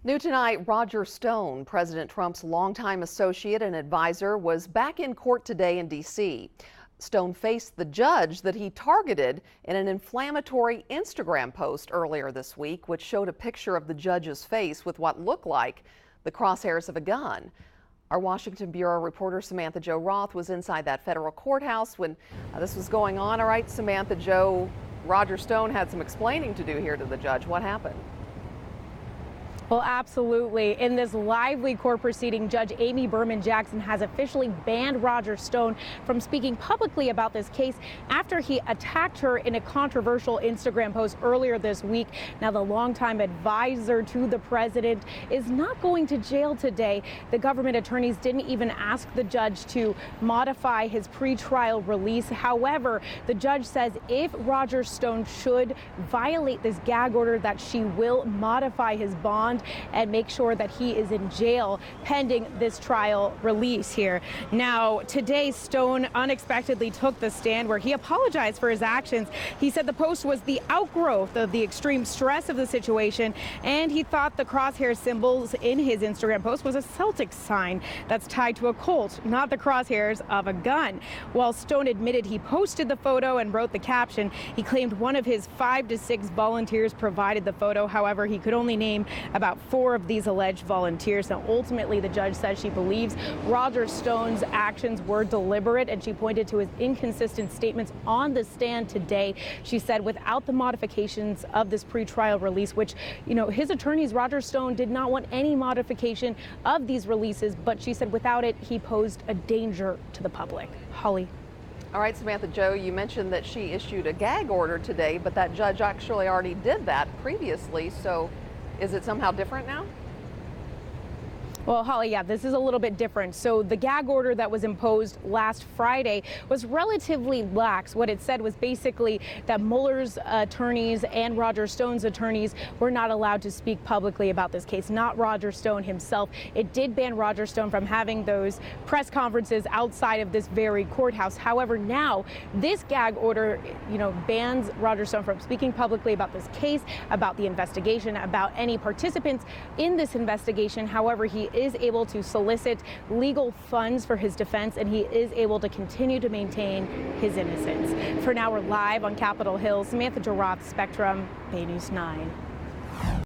New tonight, Roger Stone, President Trump's longtime associate and advisor, was back in court today in D.C. Stone faced the judge that he targeted in an inflammatory Instagram post earlier this week, which showed a picture of the judge's face with what looked like the crosshairs of a gun. Our Washington Bureau reporter Samantha-Jo was inside that federal courthouse when this was going on. All right, Samantha-Jo, Roger Stone had some explaining to do here to the judge. What happened? Well, absolutely. In this lively court proceeding, Judge Amy Berman Jackson has officially banned Roger Stone from speaking publicly about this case after he attacked her in a controversial Instagram post earlier this week. Now, the longtime advisor to the president is not going to jail today. The government attorneys didn't even ask the judge to modify his pretrial release. However, the judge says if Roger Stone should violate this gag order, that she will modify his bond and make sure that he is in jail pending this trial release here. Now, today, Stone unexpectedly took the stand where he apologized for his actions. He said the post was the outgrowth of the extreme stress of the situation, and he thought the crosshair symbols in his Instagram post was a Celtics sign that's tied to a Colt, not the crosshairs of a gun. While Stone admitted he posted the photo and wrote the caption, he claimed one of his 5 to 6 volunteers provided the photo. However, he could only name about 4 of these alleged volunteers. Now, ultimately, the judge says she believes Roger Stone's actions were deliberate, and she pointed to his inconsistent statements on the stand today. She said without the modifications of this pretrial release, which, his attorneys, Roger Stone, did not want any modification of these releases, but she said without it, he posed a danger to the public. Holly. All right, Samantha-Jo, you mentioned that she issued a gag order today, but that judge actually already did that previously, so is it somehow different now? Well, Holly, yeah, this is a little bit different. So the gag order that was imposed last Friday was relatively lax. What it said was basically that Mueller's attorneys and Roger Stone's attorneys were not allowed to speak publicly about this case, not Roger Stone himself. It did ban Roger Stone from having those press conferences outside of this very courthouse. However, now this gag order, bans Roger Stone from speaking publicly about this case, about the investigation, about any participants in this investigation. However, he is able to solicit legal funds for his defense, and he is able to continue to maintain his innocence. For now, we're live on Capitol Hill. Samantha-Jo, Spectrum, Bay News 9.